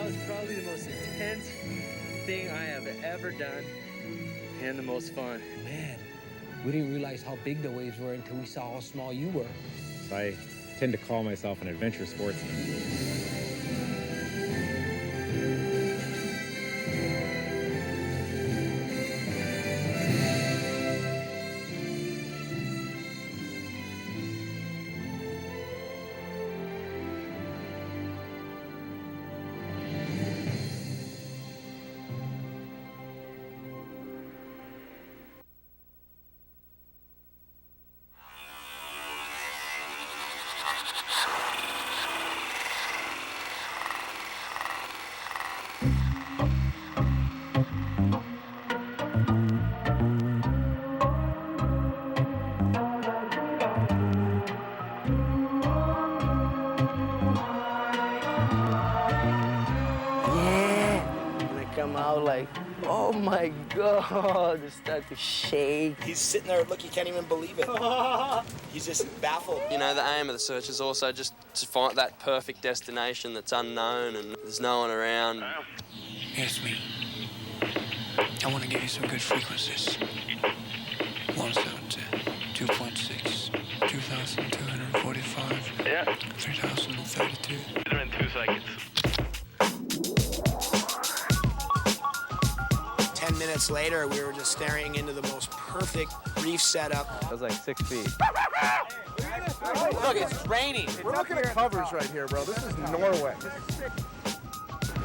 was probably the most intense thing I have ever done and the most fun. Man, we didn't realize how big the waves were until we saw how small you were. So I tend to call myself an adventure sportsman. Come out like, oh my God, just start to shake. He's sitting there, look, he can't even believe it. He's just baffled. You know, the aim of the search is also just to find that perfect destination that's unknown and there's no one around. It's me. I want to give you some good frequencies. 170, 2.6, 2,245, yeah. 3,032. They're in 2 seconds. 10 minutes later, we were just staring into the most perfect reef setup. It was like 6 feet. Look, it's raining. We're looking at covers right here, bro. This is Norway.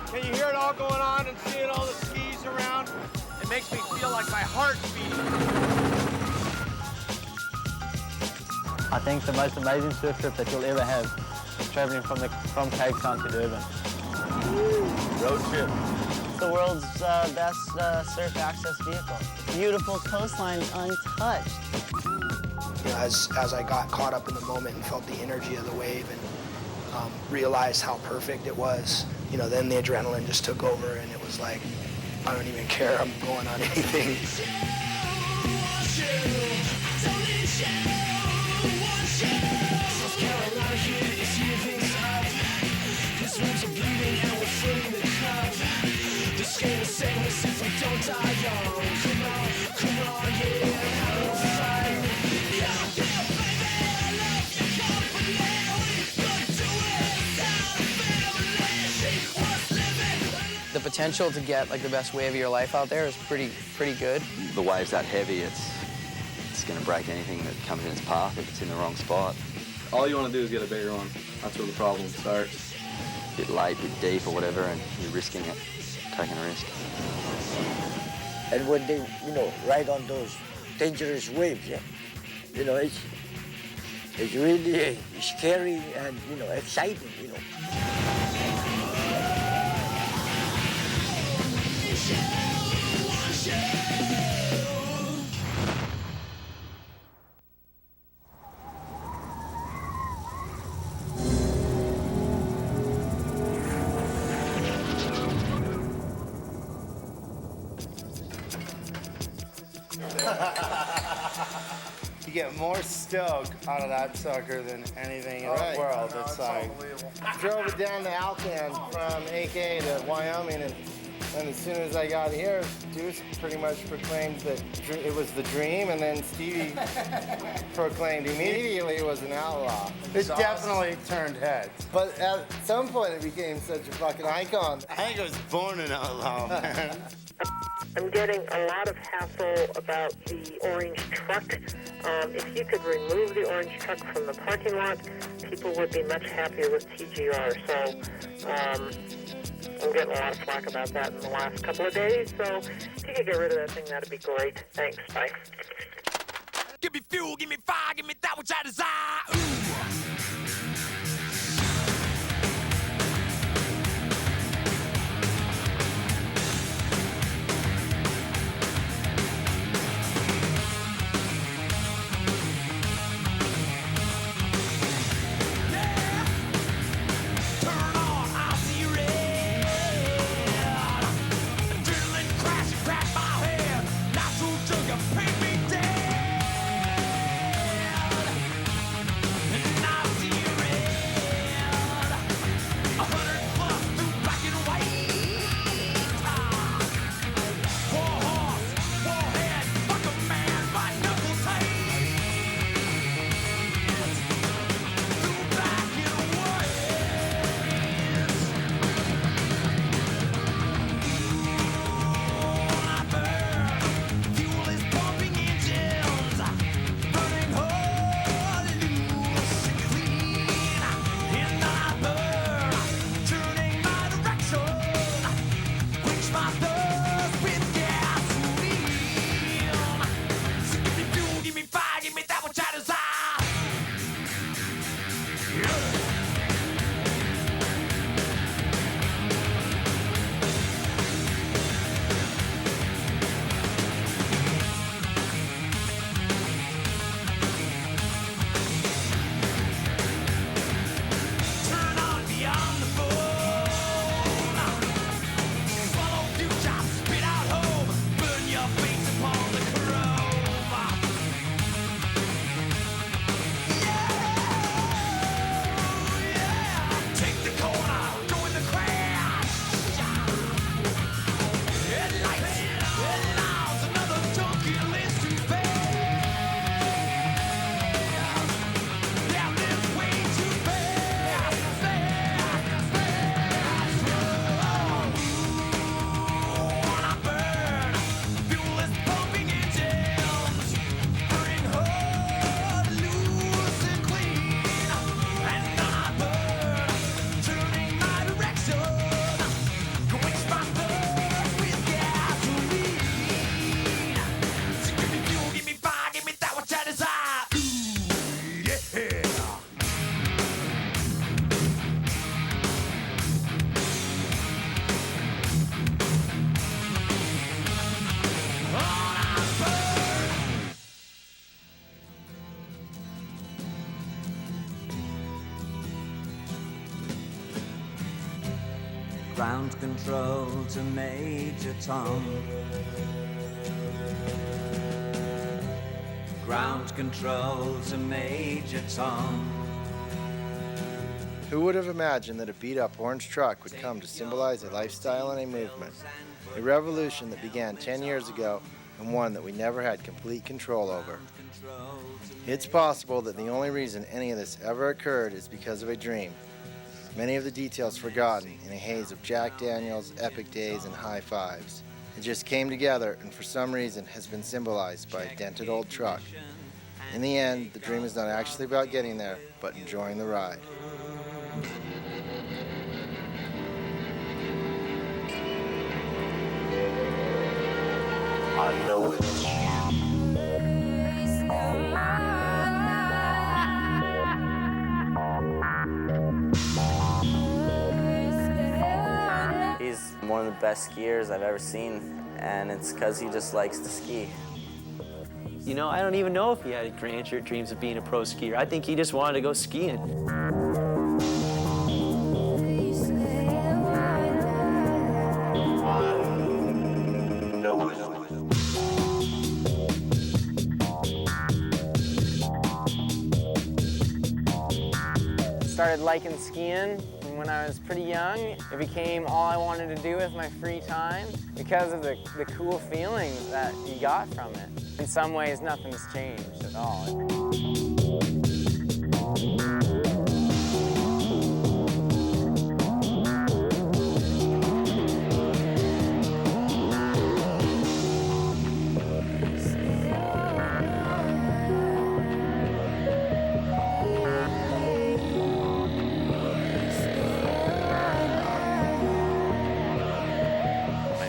Can you hear it all going on and seeing all the skis around? It makes me feel like my heart's beating. I think the most amazing surf trip that you'll ever have is traveling from Cape Town to Durban. Road trip. The world's best surf access vehicle. Beautiful coastline, untouched. You know, as I got caught up in the moment and felt the energy of the wave and realized how perfect it was, you know, then the adrenaline just took over and it was like, I don't even care, I'm going on anything. The potential to get like the best wave of your life out there is pretty good. The wave's that heavy, it's going to break anything that comes in its path if it's in the wrong spot. All you want to do is get a bigger one. That's where the problem starts. A bit late, a bit deep or whatever, and you're risking it, taking a risk. And when they, ride on those dangerous waves, yeah, it's really scary and, exciting, You get more stoke out of that sucker than anything in the world. No, it's like, drove it down to Alcan from AK to Wyoming, and as soon as I got here, Deuce pretty much proclaimed that it was the dream, and then Stevie proclaimed immediately it was an outlaw. It definitely turned heads. But at some point, it became such a fucking icon. I think it was born an outlaw, man. I'm getting a lot of hassle about the orange truck. If you could remove the orange truck from the parking lot, people would be much happier with TGR. So I'm getting a lot of flack about that in the last couple of days. So if you could get rid of that thing, that'd be great. Thanks. Bye. Give me fuel, give me fire, give me that which I desire. Ooh. Ground control to Major Tom. Ground control to Major Tom. Who would have imagined that a beat-up orange truck would come to symbolize a lifestyle and a movement? A revolution that began 10 years ago and one that we never had complete control over. It's possible that the only reason any of this ever occurred is because of a dream. Many of the details forgotten in a haze of Jack Daniels, epic days, and high fives. It just came together and for some reason has been symbolized by a dented old truck. In the end, the dream is not actually about getting there, but enjoying the ride. I know it. He's one of the best skiers I've ever seen, and it's because he just likes to ski. You know, I don't even know if he had grand dreams of being a pro skier. I think he just wanted to go skiing. Started liking skiing when I was pretty young. It became all I wanted to do with my free time because of the cool feelings that you got from it. In some ways, nothing's changed at all.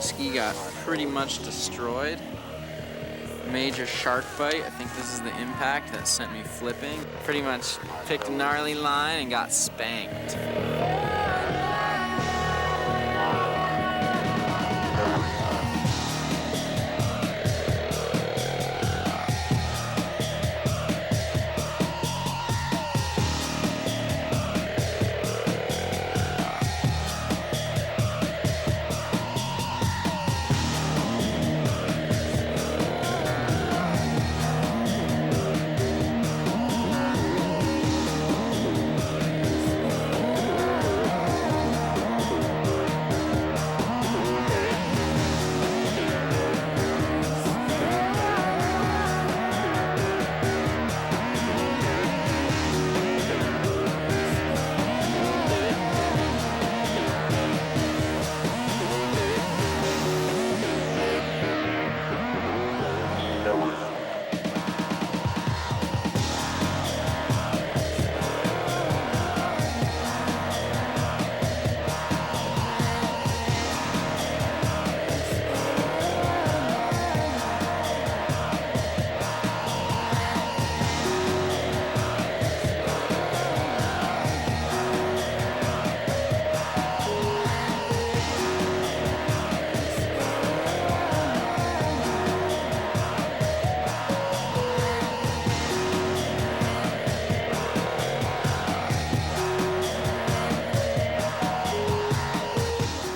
Ski got pretty much destroyed. Major shark bite. I think this is the impact that sent me flipping. Pretty much picked a gnarly line and got spanked.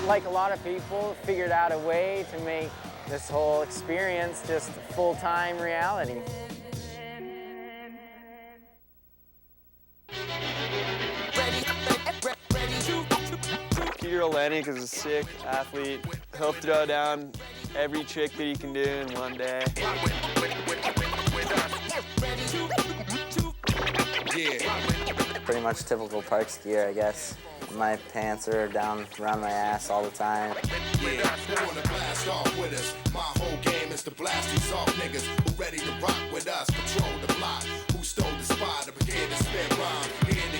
Like a lot of people, figured out a way to make this whole experience just a full-time reality. Peter Olenek is a sick athlete. He'll throw down every trick that he can do in one day. Pretty much typical park skier, I guess. My pants are down around my ass all the time. Yeah, who wanna blast off with us? My whole game is to blast these off niggas who ready to rock with us, patrol the block. Who stole the spot, the brigade to spit rhyme.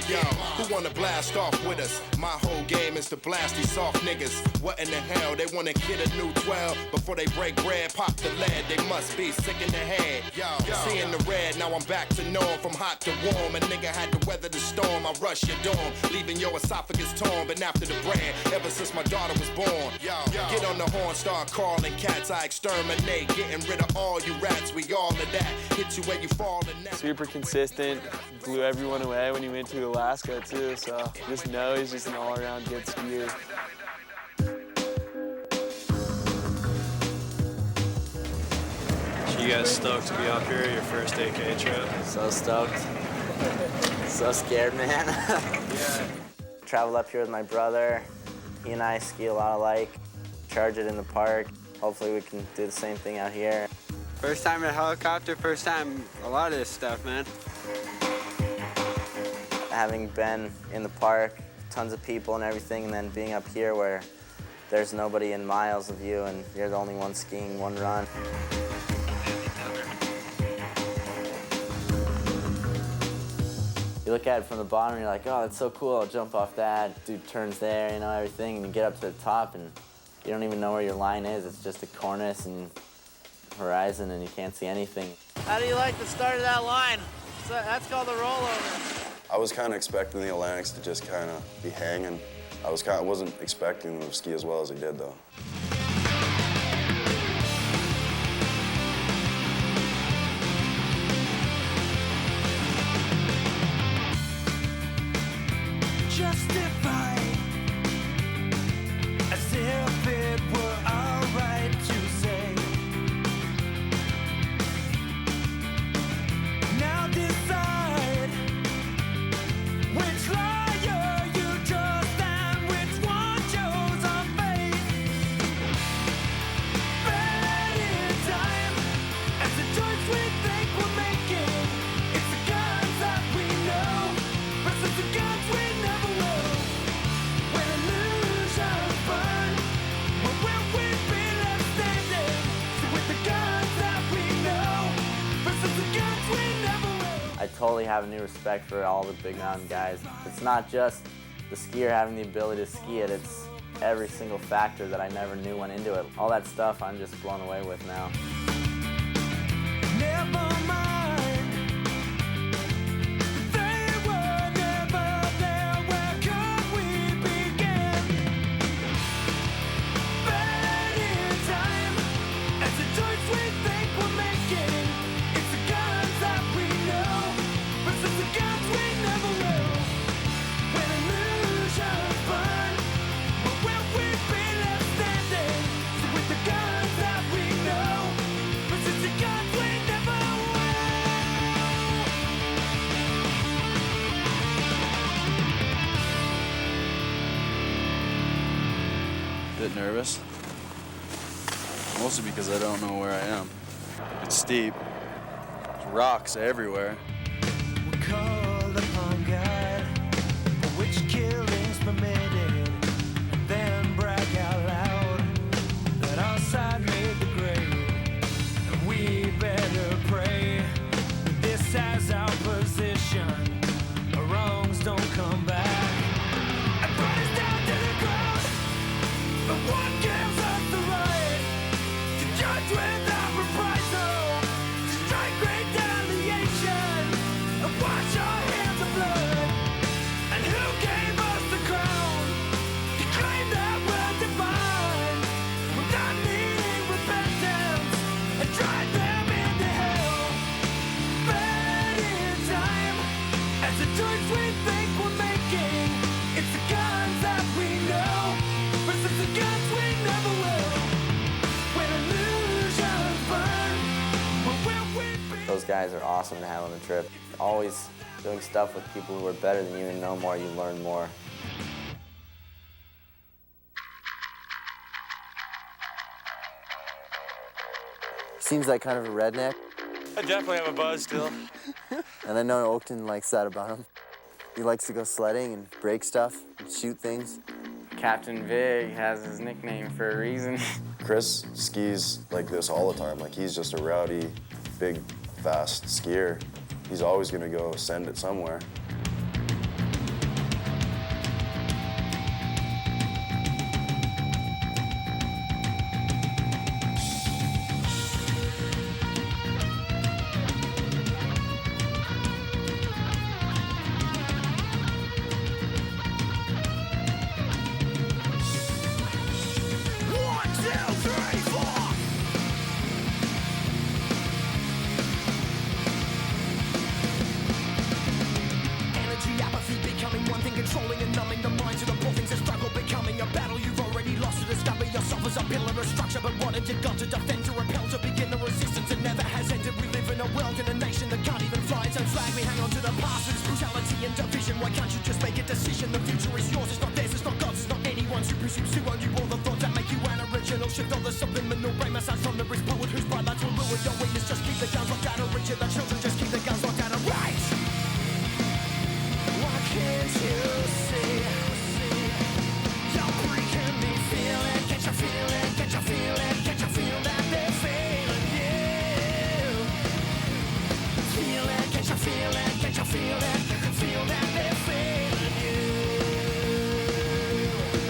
Yo, who wanna blast off with us? My whole game is to blast these soft niggas. What in the hell? They wanna get a new 12 before they break bread, pop the lead. They must be sick in the head. Yo, seeing the red, now I'm back to norm. From hot to warm, a nigga had to weather the storm. I rush your dorm, leaving your esophagus torn. But after the brand, ever since my daughter was born. Yo, get on the horn, start calling cats. I exterminate, getting rid of all you rats. We all of that. Hit you where you fall and that. Super consistent, blew everyone away when he went to Alaska too, so just know he's just an all-around good skier. You guys stoked to be up here, your first AK trip? So stoked. So scared, man. Yeah. Traveled up here with my brother. He and I ski a lot alike. Charge it in the park. Hopefully we can do the same thing out here. First time in a helicopter, first time a lot of this stuff, man. Having been in the park, tons of people and everything, and then being up here where there's nobody in miles of you and you're the only one skiing one run. You look at it from the bottom and you're like, oh, that's so cool, I'll jump off that. Dude turns there, you know, everything, and you get up to the top and you don't even know where your line is. It's just a cornice and horizon and you can't see anything. How do you like the start of that line? So that's called a rollover. I was kind of expecting the Atlantics to just kind of be hanging. I wasn't expecting them to ski as well as they did, though. Justified, as if it were our right to say. Now decide which liar you trust and which one chose our fate. But in time, as the choice we think we're making, it's the guns that we know versus the guns we never will. When illusions burn, where will we be left standing? So with the guns that we know versus the guns we never will. I totally have a new respect for all the big mountain guys. It's not just the skier having the ability to ski it, it's every single factor that I never knew went into it. All that stuff I'm just blown away with now. Never mind. They were never there. Where could we begin? But in time, as the choice we think we're making, it's the guns that we know versus the guns we never will. When illusions burn, where will we be left standing? So with the guns that we know versus the guns we never will. Bit nervous. Mostly because I don't know where I am. It's steep. There's rocks everywhere. We're called upon God, for which killing's permitted, and then brag out loud that our side made the grade, and we better pray that this as our position, our wrongs don't come back and burn us down to the ground. But what gives us the right to judge without reprisal, to strike retaliation and wash our hands of blood? And who gave us the crown to claim that we're divine without needing repentance and drive them into hell? But in time, as the choice we think we're making, it's the guns that we know versus the guns we never will. When illusions burn, where will we be? Those guys are awesome to have on the trip. Always doing stuff with people who are better than you and know more, you learn more. Seems like kind of a redneck, I definitely have a buzz still. and I know Oakton likes that about him. He likes to go sledding and break stuff and shoot things. Captain Vig has his nickname for a reason. Chris skis like this all the time. Like, he's just a rowdy, big, fast skier. He's always gonna go send it somewhere. seems to own you, all the thoughts that make you an original. Shift all the subliminal brain massage from the rich poet whose bright lights will ruin your weakness. Just keep the guns locked out of reach of the children, just keep the guns locked out of right. Why can't you see? You're breaking me, feel it, can't you feel it, can't you feel it, can't you feel that they're feeling you? Feel it, can't you feel it, can't you feel it, you can feel that they're feeling you.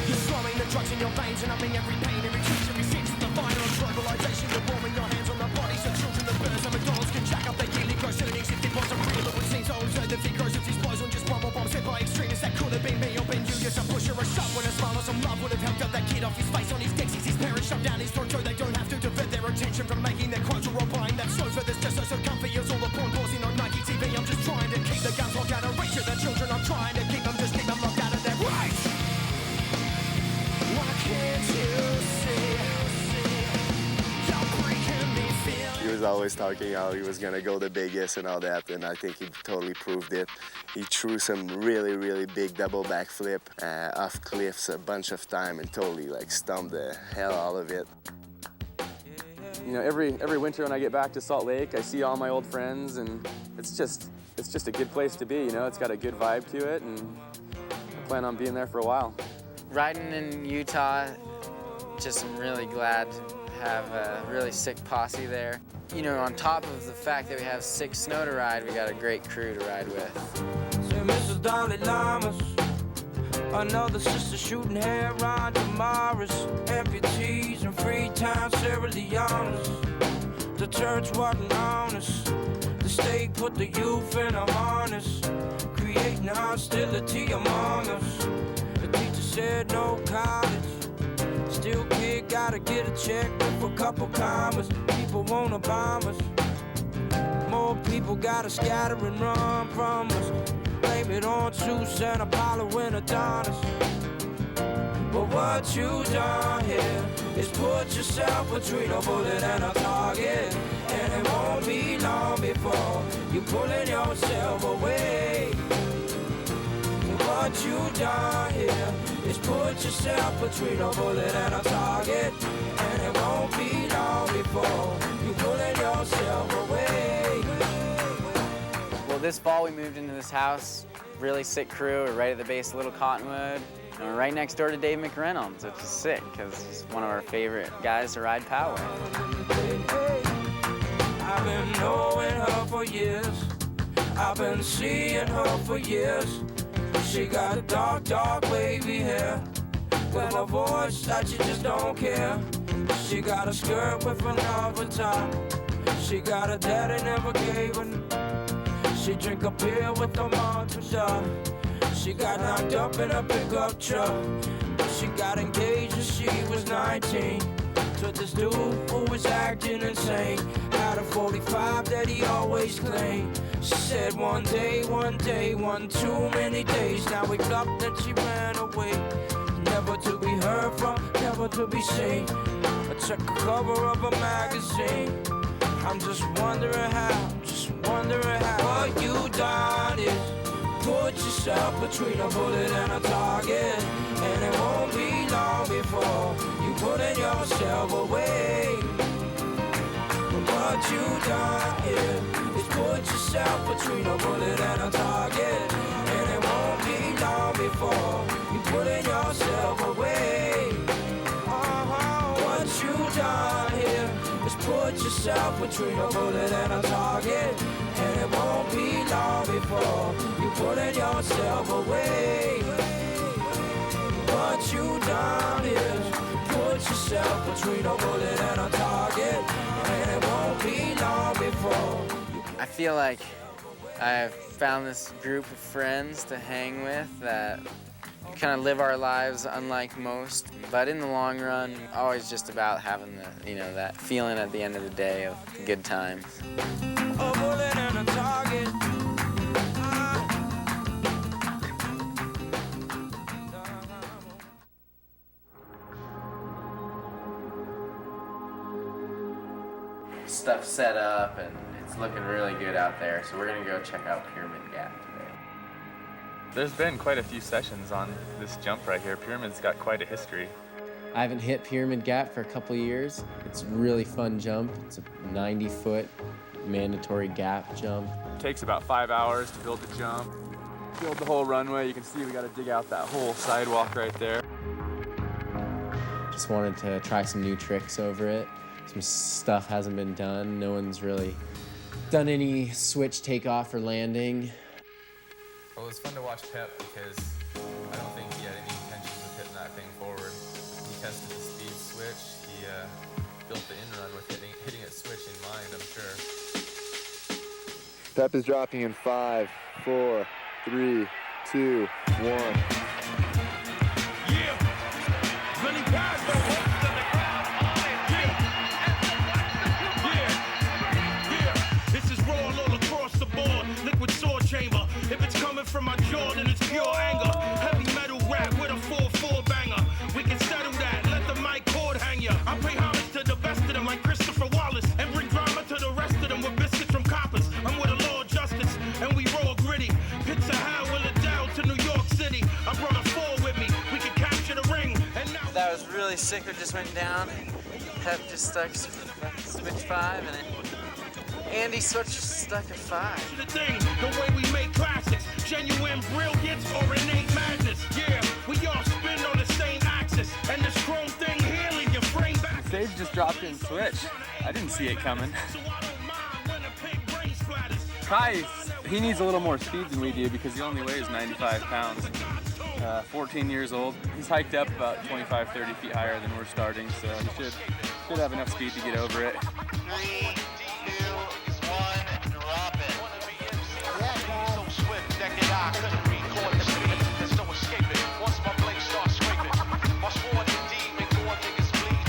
You're slowing the drugs in your veins and numbing every pain, every twitch, every fix with the fire of globalization. You're warming your hands on the bodies of children, the birds and McDonald's can jack up their yearly gross earnings if it wasn't real. It would seem so absurd that figures of these boys on just bubble bombs hit by extremists. That could have been me or been you. Just a push or a shove when a smile or some love would have helped out that kid off his face on his Dixies. His parents shoved down his throat so they don't have to divert their attention from making their quotes or buying that sofa that's just so comfy as all the porn pausing on Nike TV. I'm just trying to keep the guns locked out of reach of the children. I'm trying to keep them, just keep them locked out of their right. Why can't you see? You're breaking me, feel. He was always talking how he was gonna go the biggest and all that, and I think he totally proved it. He threw some really, really big double backflip off cliffs a bunch of time and totally like stumped the hell out of it. You know, every winter when I get back to Salt Lake, I see all my old friends, and it's just a good place to be. You know, it's got a good vibe to it, and I plan on being there for a while. Riding in Utah, just I'm really glad to have a really sick posse there. You know, on top of the fact that we have sick snow to ride, we got a great crew to ride with. Say, Mrs. Dalai Lamas, another sister shooting hair on Damaris, amputees and free time Sierra Leone's. The church wasn't honest, the state put the youth in a harness, creating hostility among us. The teacher said no college, still kid gotta get a check with a couple commas. People wanna bomb us, more people gotta scatter and run from us. Blame it on Zeus and Apollo and Adonis. But what you done here is put yourself between a bullet and a target, and it won't be long before you're pulling yourself away. What you done here is put yourself between a bullet and a target, and it won't be long before you're pulling yourself away. Well, this fall we moved into this house, really sick crew. We're right at the base of Little Cottonwood. And we're right next door to Dave McReynolds, which is sick because he's one of our favorite guys to ride power. I've been knowing her for years. I've been seeing her for years. She got a dark, dark wavy hair with a voice that you just don't care. She got a skirt with another top. She got a daddy never gave her. She drink a beer with a monster dog. She got knocked up in a pickup truck. She got engaged when she was 19 to this dude who was acting insane. Had a 45 that he always claimed. She said one day, one too many days. Now we bluffed and she ran away. Never to be heard from, never to be seen. I check the cover of a magazine. I'm just wondering how, what you done is put yourself between a bullet and a target, and it won't be long before you putting yourself away. But what you done here is put yourself between a bullet and a target, and it won't be long before you putting yourself away. What you done here is put yourself between a bullet and a target, and it won't be long before you putting yourself away. What you done is put yourself between a bullet and a target, and it won't be long before. I feel like I've found this group of friends to hang with that kind of live our lives unlike most, but in the long run, always just about having the, that feeling at the end of the day of good times. A bullet and a target. Stuff set up and it's looking really good out there, so we're gonna go check out Pyramid Gap today. There's been quite a few sessions on this jump right here. Pyramid's got quite a history. I haven't hit Pyramid Gap for a couple of years. It's a really fun jump. It's a 90-foot mandatory gap jump. It takes about 5 hours to build the jump. Build the whole runway. You can see we got to dig out that whole sidewalk right there. Just wanted to try some new tricks over it. Some stuff hasn't been done. No one's really done any switch takeoff or landing. Well, it was fun to watch Pep because I don't think he had any intentions of hitting that thing forward. He tested the speed switch. He built the in-run with hitting a switch in mind, I'm sure. Pep is dropping in 5, 4, 3, 2, 1. If it's coming from my jaw, then it's pure anger. Heavy metal rap with a 4-4 banger. We can settle that, let the mic cord hang ya. I pay homage to the best of them like Christopher Wallace, and bring drama to the rest of them with biscuits from coppers. I'm with a law of justice, and we roll gritty. Picture how will it down to New York City. I brought a 4 with me, we can capture the ring. And now that was really sick, it just went down. Pep just stuck switch 5 and then Andy stuck at 5. The thing, the way we make classics, genuine brilliance or innate madness. Yeah, we all spin on the same axis, and this chrome thing here leave your frame back. The stage just dropped in switch. I didn't see it coming. Kai, he needs a little more speed than we do because he only weighs 95 pounds. 14 years old. He's hiked up about 25, 30 feet higher than we're starting, so he should have enough speed to get over it. 3, 2, 1, drop it. So swift, deck it out. Couldn't record the speed. There's no escaping. Once my blade starts scraping, my sworn indeed make more niggas bleed.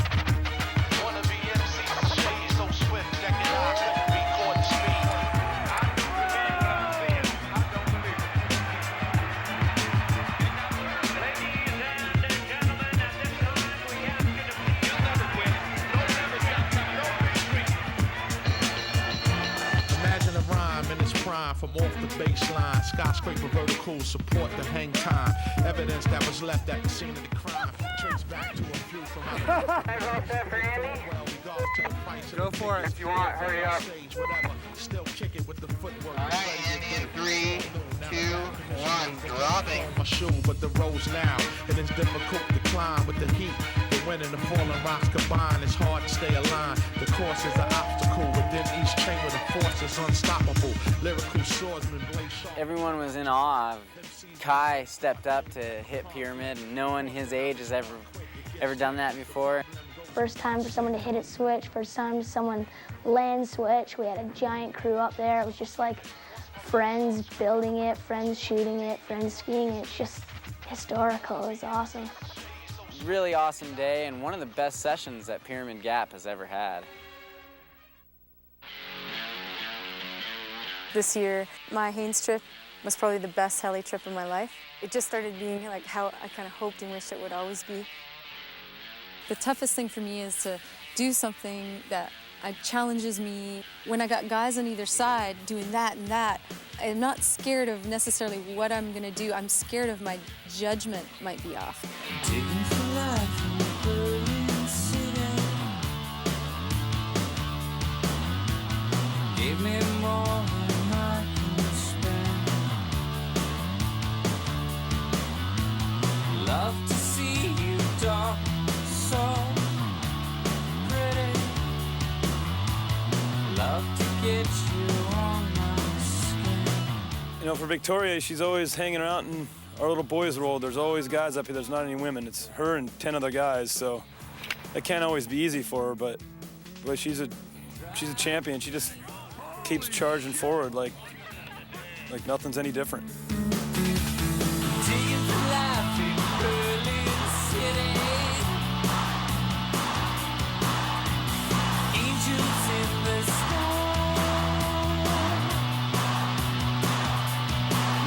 Wanna be MC's shade. So swift, deck it out. Couldn't record the speed. From off the baseline, skyscraper vertical support the hang time. Evidence that was left at the scene of the crime. Trace back to a view from Go for it if you want. Hurry up. Still kick it with the footwork. All right, Andy, in 3, 2, 1, dropping. My shoe, but the road's now. It is difficult to climb with the heat. The wind and the falling rocks combine. It's hard to stay aligned. The course is an obstacle within each chamber. The force is unstoppable. Lyrical swordsman blade sharp. Everyone was in awe of Kai stepped up to hit Pyramid, and no one his age has ever done that before. First time for someone to hit it switch, first time someone land switch. We had a giant crew up there. It was just like friends building it, friends shooting it, friends skiing it. It's just historical. It was awesome. Really awesome day and one of the best sessions that Pyramid Gap has ever had. This year, my Haines trip was probably the best heli trip of my life. It just started being like how I kind of hoped and wished it would always be. The toughest thing for me is to do something that challenges me. When I got guys on either side doing that and that, I'm not scared of necessarily what I'm gonna do. I'm scared of my judgment might be off. Digging for life in the Berlin city. Gave me more than I can spend. Love to see you dark, so pretty. Love to get you on my skin. You know, for Victoria, she's always hanging around in our little boys' world. There's always guys up here. There's not any women. It's her and 10 other guys, so it can't always be easy for her, but she's a champion. She just keeps charging forward like nothing's any different. Digging for life in Berlin City. Angels in the storm.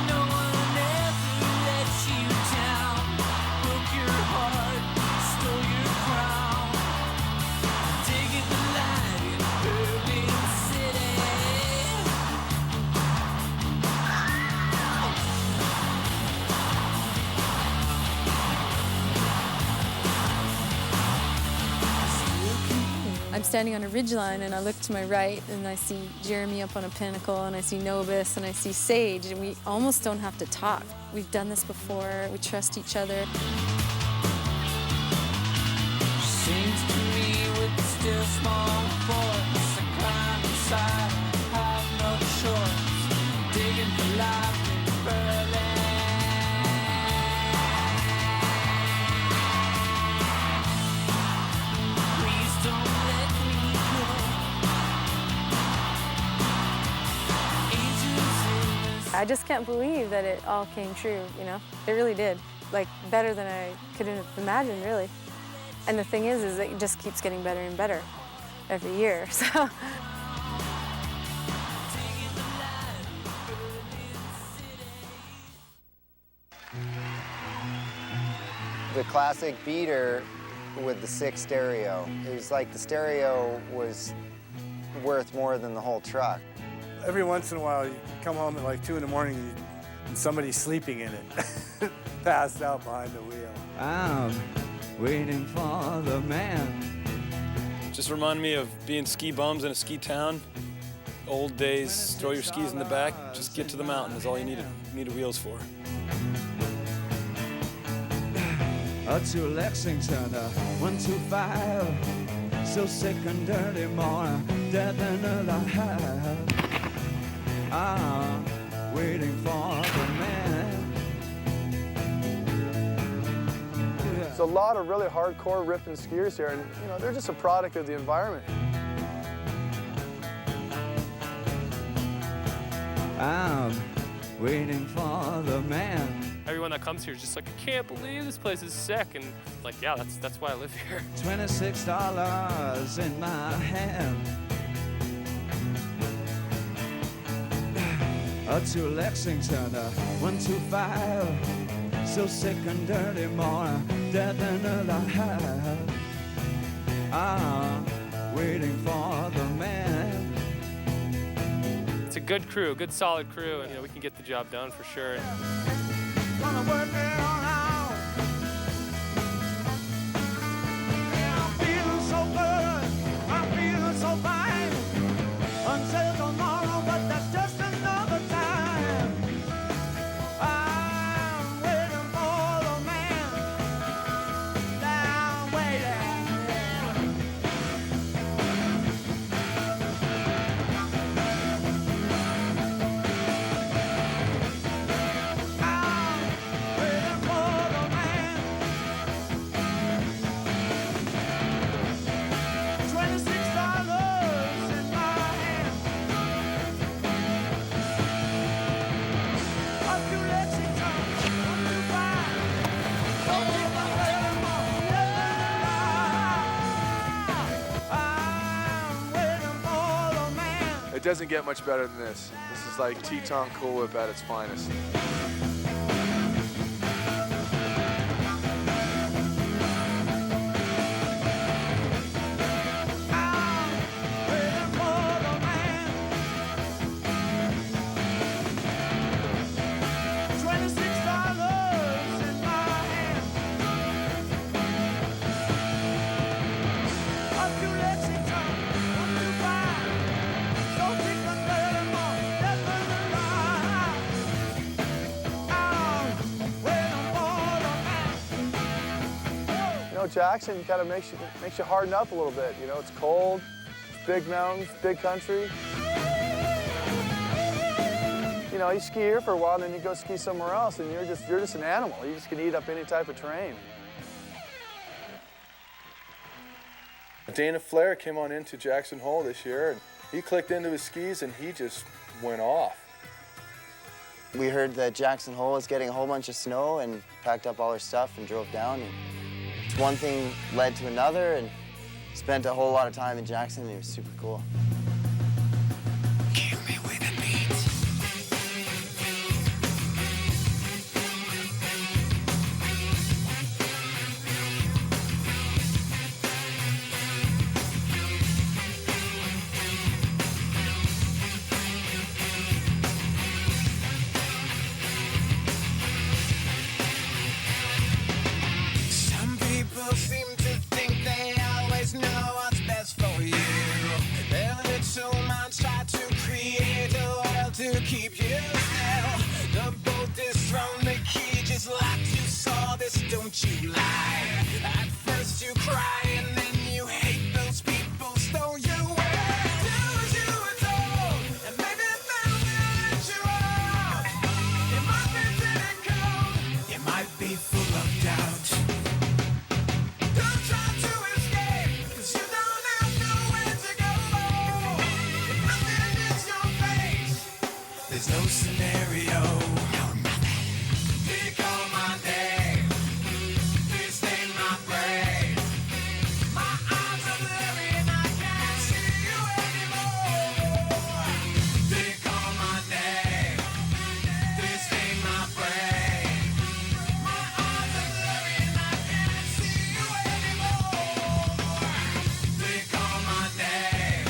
No one ever let you down. Broke your heart, stole your crown. Digging the light in Berlin City. I'm standing on a ridgeline and I look to my right and I see Jeremy up on a pinnacle and I see Novus and I see Sage, and we almost don't have to talk. We've done this before, we trust each other. Sings to me with the still small voice. I climb inside, have no choice. Digging for life in Berlin. Please don't let me go. Angels in I just can't believe that it all came true, you know? It really did. Like, better than I could have imagined, really. And the thing is it just keeps getting better and better every year, so. The classic beater with the 6 stereo. It was like the stereo was worth more than the whole truck. Every once in a while, you come home at like 2 in the morning and somebody's sleeping in it, passed out behind the wheel. I'm waiting for the man. Just remind me of being ski bums in a ski town. Old days, throw your skis in the back, just get to the mountain is all you needed wheels for. To Lexington, 125. So sick and dirty, more dead than alive. I'm waiting for the man. There's a lot of really hardcore ripping skiers here, and you know they're just a product of the environment. I'm waiting for the man. Everyone that comes here is just like, I can't believe this place is sick, and like, yeah, that's why I live here. $26 in my hand. To Lexington, 125. So sick and dirty, more dead than alive. I'm waiting for the man. It's a good crew, good solid crew, and you know we can get the job done for sure. Gonna work it all out. And I'm feeling so good, I'm feeling so fine. Until tomorrow, but that's just another time. I'm waiting for the man. I'm It doesn't get much better than this. This is like Teton Cool Whip at its finest. Jackson kind of makes you harden up a little bit. You know, it's cold, it's big mountains, big country. You know, you ski here for a while, then you go ski somewhere else, and you're just an animal. You just can eat up any type of terrain. Dana Flair came on into Jackson Hole this year, and he clicked into his skis, and he just went off. We heard that Jackson Hole was getting a whole bunch of snow and packed up all our stuff and drove down. And one thing led to another, and spent a whole lot of time in Jackson, and it was super cool. Kill me with a beat. Some people seem to think they always know what's best for you. don't you lie. At first you cry and then you hate those people stole you away. Do as you were told, and maybe then they'll let you out. You might be pretty cold, you might be full of doubt. Don't try to escape, 'cause you don't have nowhere to go. If nothing is your fate, there's no scenario. You're nothing. Here call my name. Please stay my brain. My eyes are blurry and I can't see you anymore. Here call my name. Please stay my brain. My eyes are blurry and I can't see you anymore. Here call my name.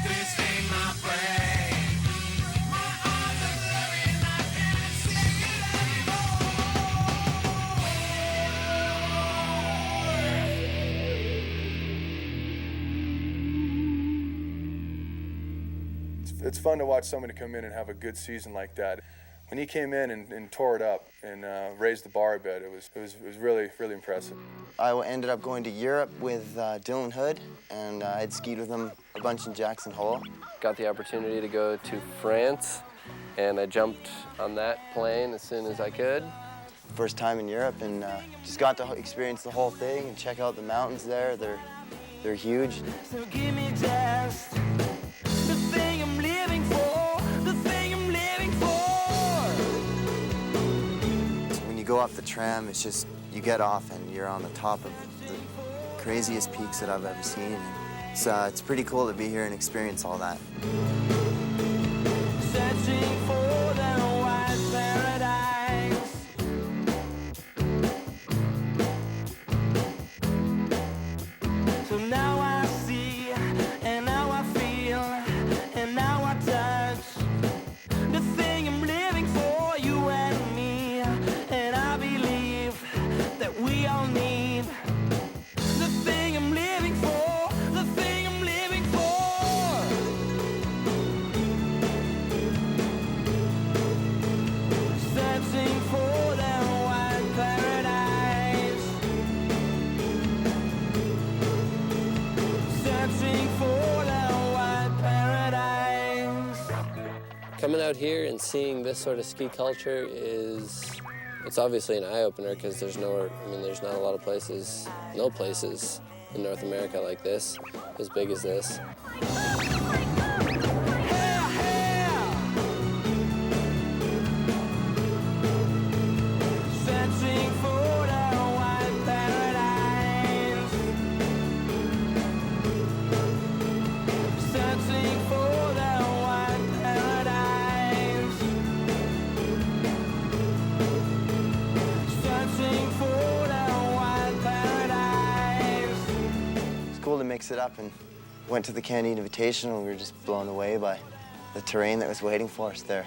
Please stay my brain. My eyes are blurry and I can't see you It's fun to watch somebody come in and have a good season like that. When he came in and tore it up and raised the bar a bit, it was really, really impressive. I ended up going to Europe with Dylan Hood, and I'd skied with him a bunch in Jackson Hole. Got the opportunity to go to France, and I jumped on that plane as soon as I could. First time in Europe, and just got to experience the whole thing and check out the mountains there. They're huge. So give me just the thing I'm living for, the thing I'm living for. When you go up the tram, it's just, you get off and you're on the top of the craziest peaks that I've ever seen. So it's pretty cool to be here and experience all that. Searching for the white paradise. So now I see, and now I feel, and now I touch the thing I'm living for, you and me. And I believe that we all need the thing I'm living for, the thing I'm living for. Searching for the white paradise. Searching for the white paradise. Coming out here and seeing this sort of ski culture it's obviously an eye-opener because there's not a lot of places, no places in North America like this, as big as this. Searching for the white paradise. Searching for the white paradise. Searching for the white paradise. It's cool to mix it up, and went to the Canadian Invitational and we were just blown away by the terrain that was waiting for us there.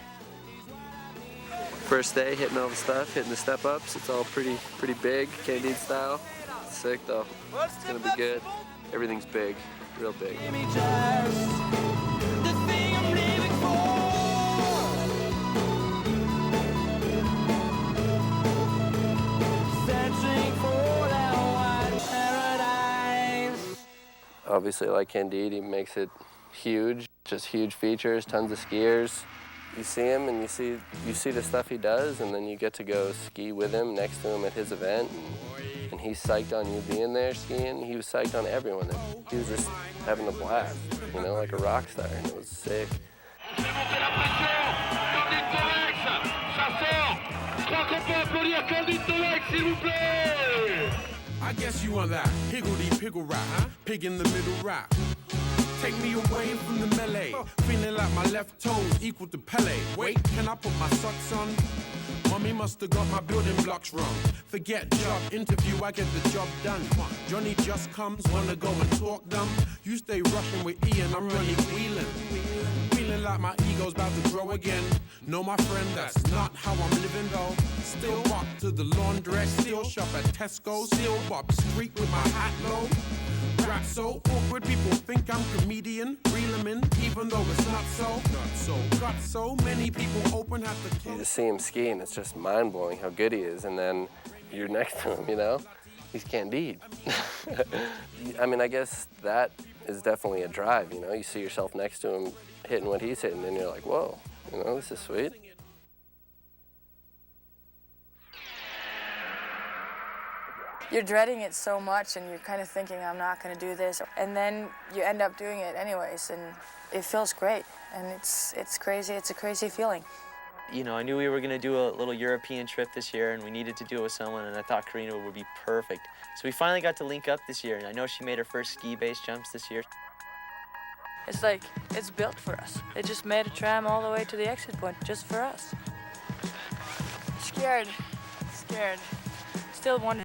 First day, hitting all the stuff, hitting the step-ups. It's all pretty big, Canadian style. It's sick though. It's gonna be good. Everything's big, real big. Give me just the thing I'm living for. Searching for the white paradise. Obviously, like Candide, he makes it huge. Just huge features, tons of skiers. You see him and you see the stuff he does, and then you get to go ski with him, next to him at his event, and he's psyched on you being there skiing. He was psyched on everyone there. He was just having a blast, like a rock star, and it was sick. I guess you want that higgledy-piggle rap, huh? Pig in the middle rap. Take me away from the melee. Feeling like my left toes equal to Pele. Wait, can I put my socks on? Mommy must have got my building blocks wrong. Forget job interview, I get the job done. Johnny just comes, wanna go and talk dumb. You stay rushing with Ian, I'm running wheeling. Feeling like my ego's about to grow again. No, my friend, that's not how I'm living though. Still walk to the laundrette, still shop at Tesco, still Bob Street with my hat low. Rap so awkward, people think I'm comedian. Reel 'em in, even though it's not so. Not so. Got so many people open, have to close. You just see him ski, and it's just mind-blowing how good he is, and then you're next to him, you know? He's Candide. I mean, I guess that is definitely a drive, you know? You see yourself next to him hitting what he's hitting, and you're like, whoa, you know, this is sweet. You're dreading it so much, and you're kind of thinking, I'm not going to do this. And then you end up doing it anyways, and it feels great. And it's crazy. It's a crazy feeling. You know, I knew we were going to do a little European trip this year, and we needed to do it with someone, and I thought Karina would be perfect. So we finally got to link up this year, and I know she made her first ski-based jumps this year. It's like, it's built for us. They just made a tram all the way to the exit point just for us. Scared. Still wondering.